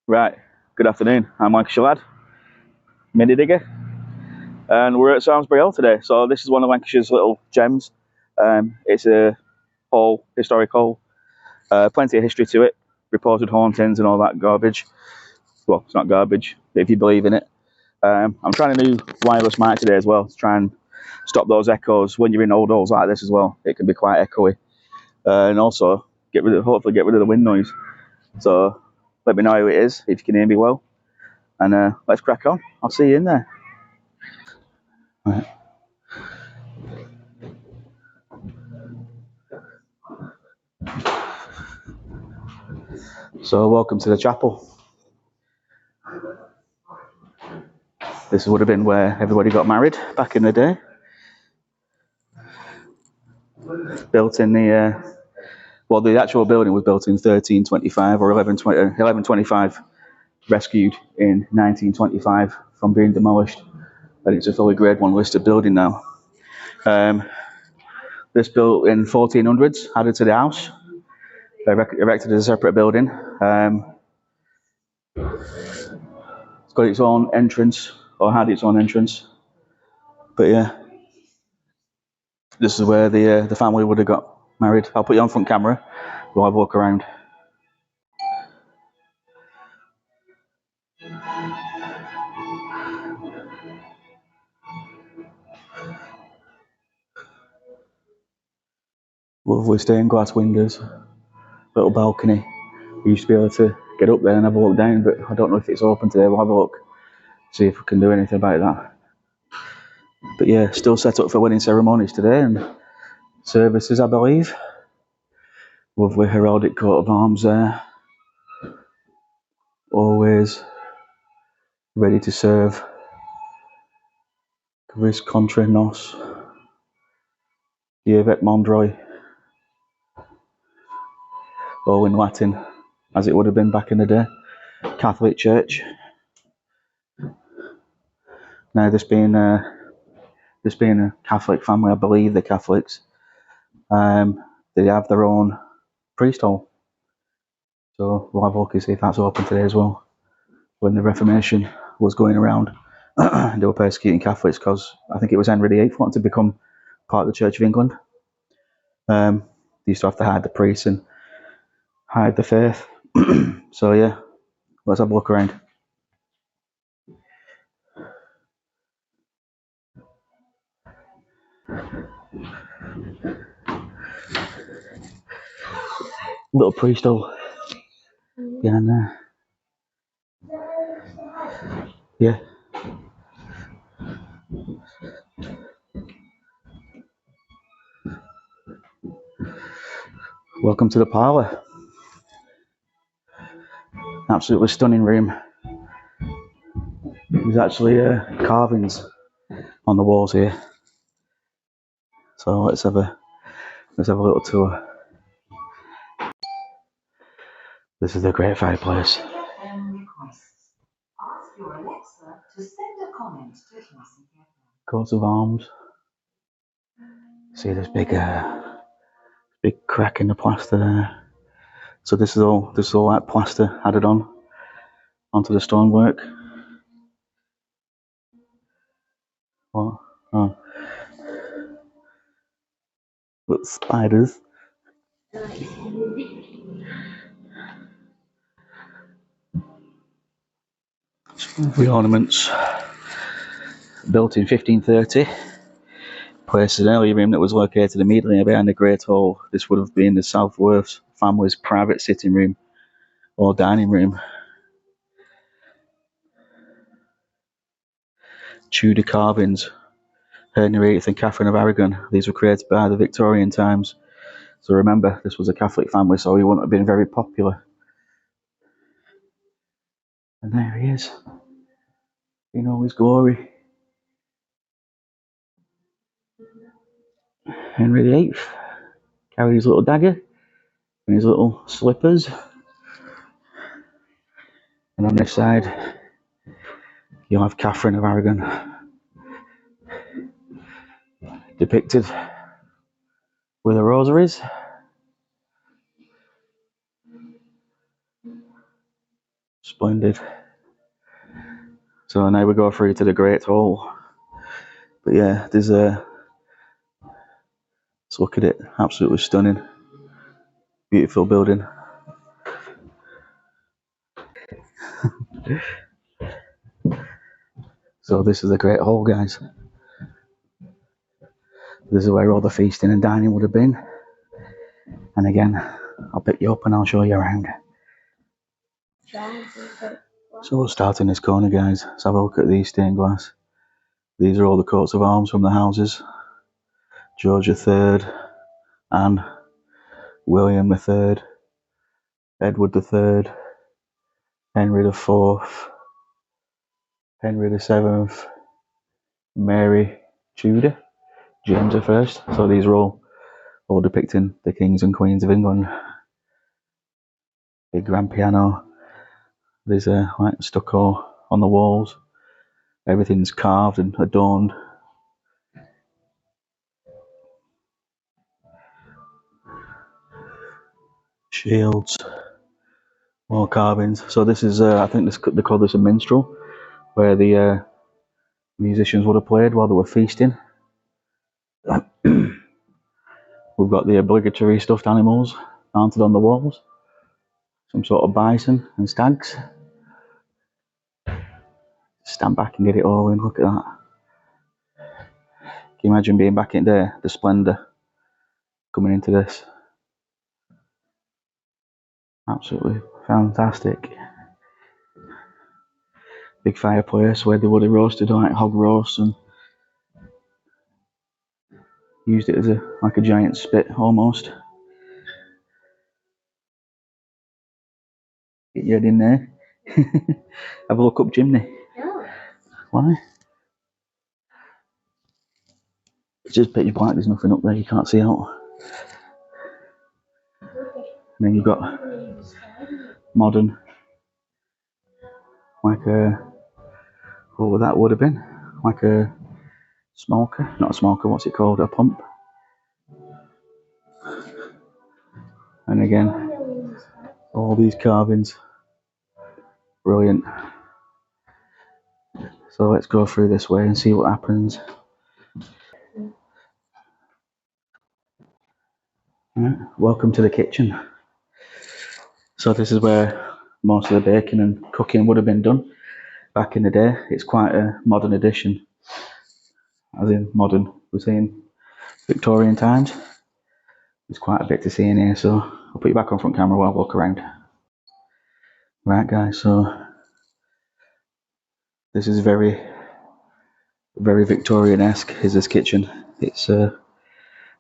Right, good afternoon. I'm Michael Shalad, Mini Digger, and we're at Samlesbury Hall today. So this is one of Lancashire's little gems. It's a hall, historic hall, plenty of history to it, reported hauntings and all that garbage. Well, it's not garbage, if you believe in it. I'm trying a new wireless mic today as well to try and stop those echoes when you're in old halls like this as well. It can be quite echoey, and also hopefully get rid of the wind noise. So let me know how it is if you can hear me well, and let's crack on. I'll see you in there. Right. So welcome to the chapel. This would have been where everybody got married back in the day. Built in the actual building was built in 1325 or 1125, rescued in 1925 from being demolished, and it's a fully Grade 1 listed building now. This built in 1400s, added to the house, erected as a separate building. It's got its own entrance, or had its own entrance. But yeah, this is where the family would have got married. I'll put you on front camera. We'll have a look around. Lovely stained glass windows, little balcony. We used to be able to get up there and have a look down, but I don't know if it's open today. We'll have a look, see if we can do anything about that. But yeah, still set up for wedding ceremonies today and services, I believe. Lovely heraldic coat of arms there. Always ready to serve. Quis contra nos. Iuvet Mondroi. All in Latin, as it would have been back in the day. Catholic Church. Now, this being a Catholic family, I believe the Catholics, they have their own priest hall. So we'll have a look and see if that's open today as well. When the Reformation was going around, they were persecuting Catholics because I think it was Henry VIII wanted to become part of the Church of England. They used to have to hide the priests and hide the faith. So yeah, let's have a look around. Little priest hall behind there. Yeah. Welcome to the parlour. Absolutely stunning room. There's actually carvings on the walls here. So let's have a little tour. This is the great fireplace. Coats of arms. See this big crack in the plaster there. So this is all that plaster added onto the stonework. What? Oh. Little spiders. The ornaments. Built in 1530. Placed an early room that was located immediately behind the Great Hall. This would have been the Southworth family's private sitting room or dining room. Tudor carvings. Henry VIII and Catherine of Aragon. These were created by the Victorian times. So remember, this was a Catholic family, so he wouldn't have been very popular. And there he is, in all his glory. Henry VIII carried his little dagger and his little slippers. And on this side, you'll have Catherine of Aragon depicted with her rosaries. Splendid. So now we go through to the Great Hall. But yeah, there's a. Let's look at it. Absolutely stunning. Beautiful building. So this is the Great Hall, guys. This is where all the feasting and dining would have been. And again, I'll pick you up and I'll show you around. So we'll start in this corner, guys. Let's have a look at these stained glass. These are all the coats of arms from the houses. George III, Anne, William III, Edward III, Henry IV, Henry VII, Mary Tudor, James I. So these are all depicting the kings and queens of England. Big grand piano. There's a like stucco on the walls. Everything's carved and adorned. Shields, more carvings. So this is, I think they call this a minstrel, where the musicians would have played while they were feasting. We've got the obligatory stuffed animals mounted on the walls. Some sort of bison and stags. Stand back and get it all in. Look at that. Can you imagine being back in there? The splendour coming into this. Absolutely fantastic. Big fireplace where they would have roasted like hog roasts and used it as like a giant spit almost. Get your head in there. Have a look up chimney. No. Why? It's just pitch black, there's nothing up there, you can't see out. And then you've got modern, like what that would have been, like a smoker, not a smoker, what's it called, a pump. And again, all these carvings, brilliant. So let's go through this way and see what happens. Right, welcome to the kitchen. So this is where most of the baking and cooking would have been done back in the day. It's quite a modern addition, as in modern, we're saying Victorian times. There's quite a bit to see in here, so I'll put you back on front camera while I walk around. Right guys, so this is very Victorian-esque, is this kitchen. It's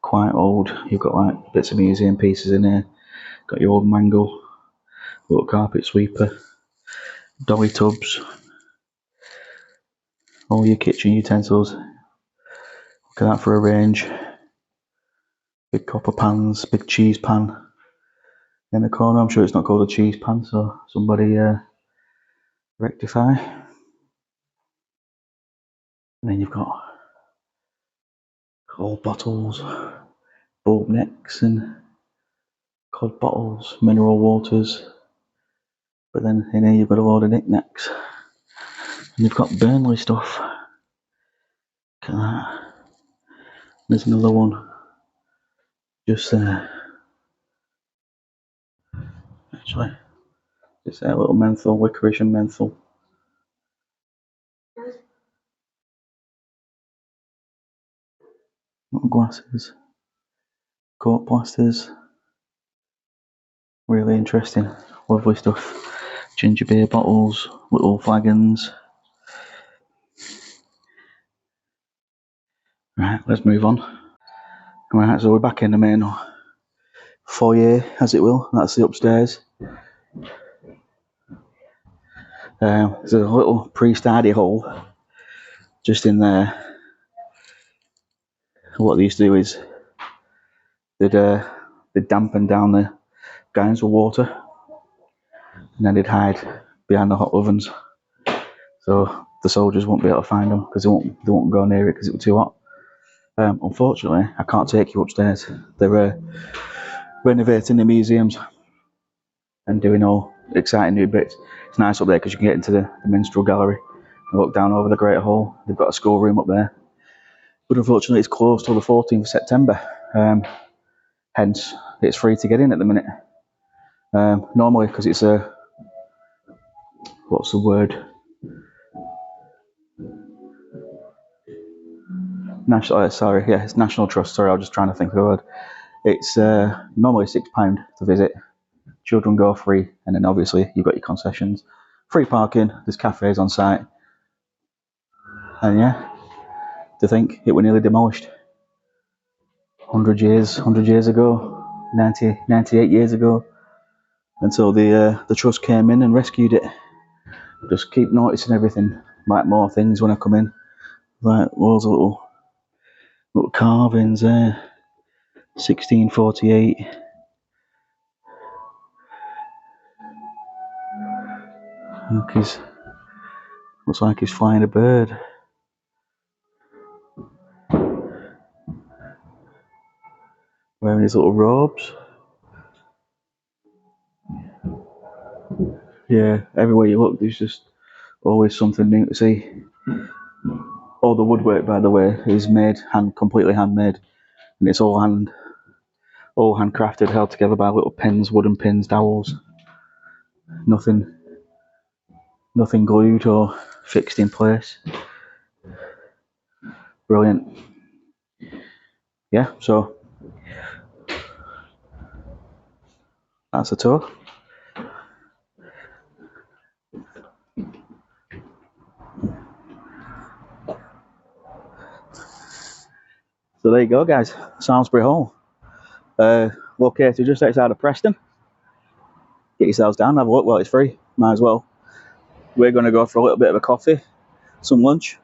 quite old. You've got like bits of museum pieces in here. Got your old mangle, little carpet sweeper, dolly tubs, all your kitchen utensils. Look at that for a range. Big copper pans, big cheese pan in the corner. I'm sure it's not called a cheese pan, so somebody rectify. And then you've got old bottles, bulb necks and cod bottles, mineral waters. But then in here you've got a load of knickknacks. And you've got Burnley stuff. Look at that. There's another one just there. Actually, it's a little menthol, licorice and menthol. Little glasses, coat plasters. Really interesting, lovely stuff. Ginger beer bottles, little flagons. Right, let's move on. Right, so we're back in the main foyer, as it will. That's the upstairs. There's a little pre-study hall just in there. What they used to do is they'd dampen down the gowns with water, and then they'd hide behind the hot ovens, so the soldiers won't be able to find them because they won't go near it because it was too hot. Unfortunately, I can't take you upstairs. They're renovating the museums and doing all exciting new bits. It's nice up there because you can get into the minstrel gallery and look down over the Great Hall. They've got a schoolroom up there, but unfortunately it's closed till the 14th of September. Hence, it's free to get in at the minute. Normally, because it's a, what's the word? It's National Trust. Sorry, I was just trying to think of the word. It's normally £6 to visit. Children go free, and then obviously you've got your concessions, free parking. There's cafes on site, and yeah, to think it were nearly demolished 100 years ago, 98 years ago, until the trust came in and rescued it. Just keep noticing everything, like more things when I come in, like loads of little carvings there. 1648. Looks like he's flying a bird. Wearing his little robes. Yeah, everywhere you look, there's just always something new to see. All the woodwork, by the way, is completely handmade, and it's all handcrafted, held together by little pins, wooden pins, dowels. Nothing glued or fixed in place. Brilliant. Yeah, so that's a tour. So there you go, guys. Samlesbury Hall. Located just outside of Preston. Get yourselves down, have a look while it's free. Might as well. We're going to go for a little bit of a coffee, some lunch,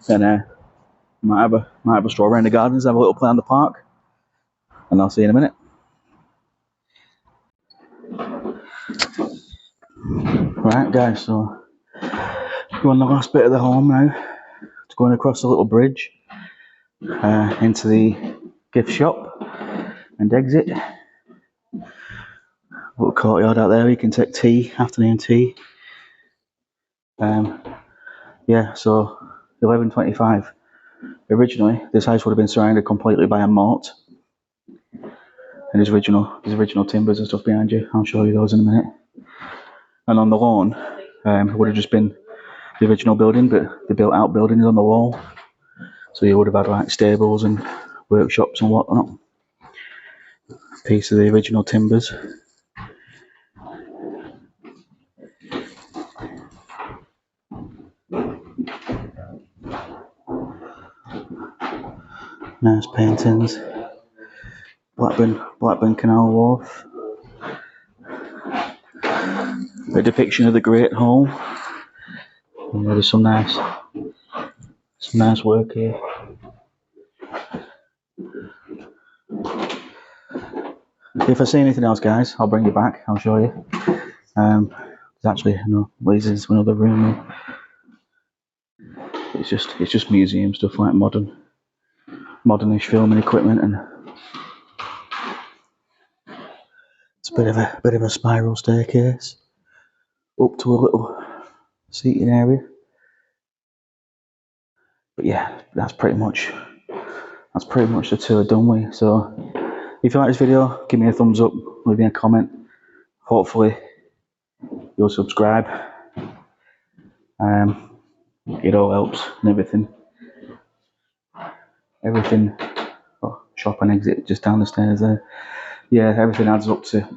then might have a stroll around the gardens, have a little play on the park, and I'll see you in a minute. Right, guys, so we're on the last bit of the home now. It's going across a little bridge into the gift shop and exit. Little courtyard out there, you can take tea, afternoon tea. Yeah, so 1125. Originally, this house would have been surrounded completely by a moat. And there's original timbers and stuff behind you. I'll show you those in a minute. And on the lawn, it would have just been the original building, but they built out buildings on the wall. So you would have had like stables and workshops and whatnot. Piece of the original timbers. Nice paintings. Blackburn Canal Wharf. A depiction of the Great Hall. And there's some nice work here. If I see anything else, guys, I'll bring you back. I'll show you. There's actually leads into another room. It's just museum stuff, like modernish filming equipment, and it's a bit of a spiral staircase up to a little seating area. But yeah, that's pretty much the tour done with. So if you like this video, give me a thumbs up, leave me a comment. Hopefully you'll subscribe. It all helps and everything. Shop and exit just down the stairs there. Yeah, everything adds up to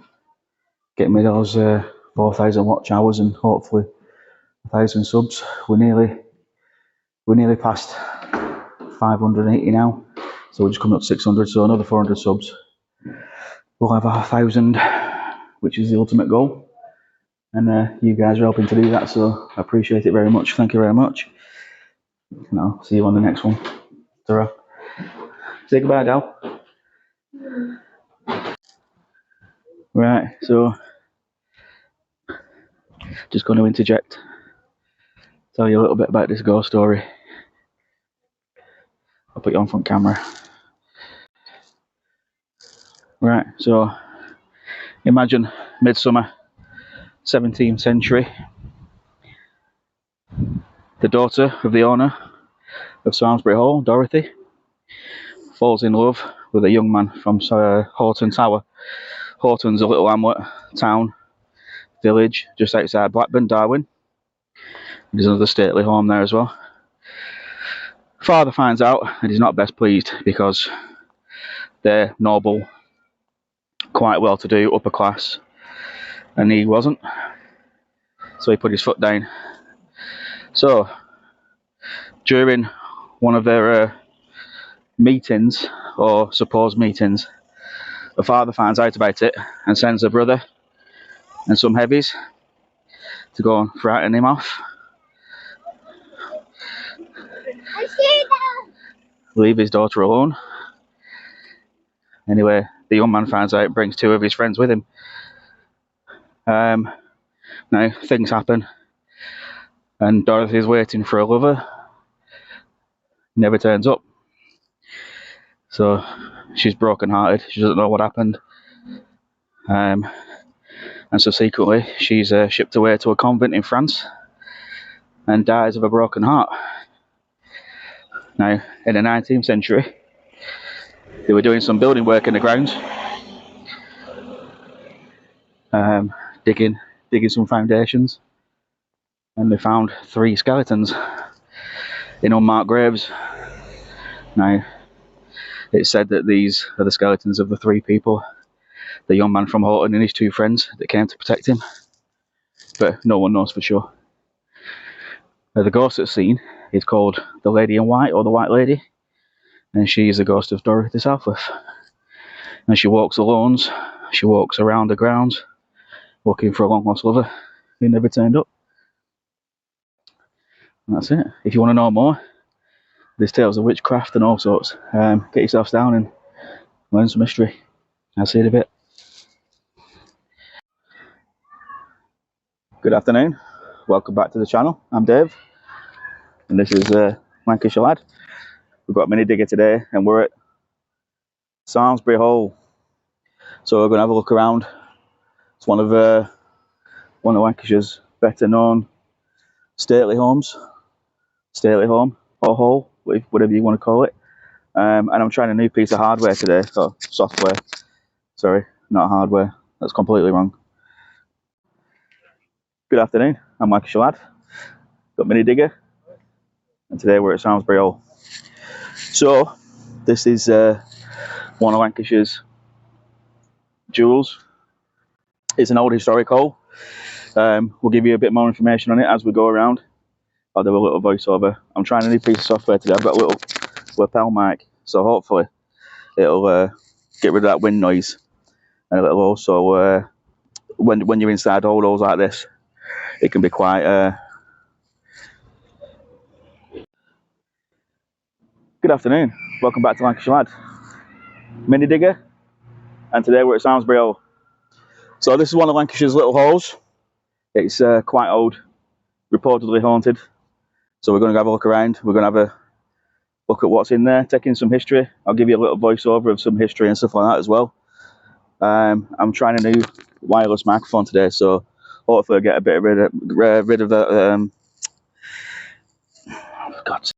getting me those 4,000 watch hours and hopefully 1,000 subs. We're nearly past 580 now, so we're just coming up to 600. So another 400 subs, we'll have 1,000, which is the ultimate goal. And you guys are helping to do that, so I appreciate it very much. Thank you very much. And I'll see you on the next one. Ta-ra. Say goodbye, Dal. Right, so just going to interject, tell you a little bit about this ghost story. I'll put you on front camera. Right, so imagine midsummer, 17th century. The daughter of the owner of Samlesbury Hall, Dorothy, falls in love with a young man from Horton Tower. Horton's a little hamlet, town, village just outside Blackburn, Darwin. There's another stately home there as well. Father finds out and he's not best pleased because they're noble, quite well-to-do, upper class, and he wasn't. So he put his foot down. So during one of their meetings, or supposed meetings, the father finds out about it and sends a brother and some heavies to go and frighten him off. Leave his daughter alone. Anyway, the young man finds out and brings two of his friends with him. Now things happen, and Dorothy's waiting for a lover. Never turns up. So she's broken-hearted. She doesn't know what happened. And so secretly she's shipped away to a convent in France and dies of a broken heart. Now, in the 19th century, they were doing some building work in the grounds, digging some foundations, and they found 3 skeletons in unmarked graves. Now, it's said that these are the skeletons of the 3 people, the young man from Horton and his 2 friends that came to protect him, but no one knows for sure. The ghost that's seen is called the Lady in White, or the White Lady, and she is the ghost of Dorothy Southworth. And she walks alone, she walks around the grounds, looking for a long-lost lover who never turned up. And that's it. If you want to know more, there's tales of witchcraft and all sorts. Get yourselves down and learn some history. I'll see you in a bit. Good afternoon. Welcome back to the channel. I'm Dave, and this is Lancashire Lad. We've got a mini digger today, and we're at Samlesbury Hall. So we're going to have a look around. It's one of Lancashire's better known stately homes, stately home or hall, whatever you want to call it. And I'm trying a new piece of hardware today, or software. Sorry, not hardware. That's completely wrong. Good afternoon. I'm Lancashire Lad. Got mini digger, and today we're at Samlesbury Hall. So this is one of Lancashire's jewels. It's an old historic hall. We'll give you a bit more information on it as we go around. I'll do a little voiceover. I'm trying a new piece of software today. I've got a little lapel mic, so hopefully it'll get rid of that wind noise, and it'll also when you're inside old halls like this, it can be quite Good afternoon. Welcome back to Lancashire Lad. Mini digger, and today we're at Samlesbury Hall. So this is one of Lancashire's little halls. It's quite old, reportedly haunted. So we're going to have a look around. We're going to have a look at what's in there, take in some history. I'll give you a little voiceover of some history and stuff like that as well. I'm trying a new wireless microphone today, so hopefully I'll get a bit rid of that. God's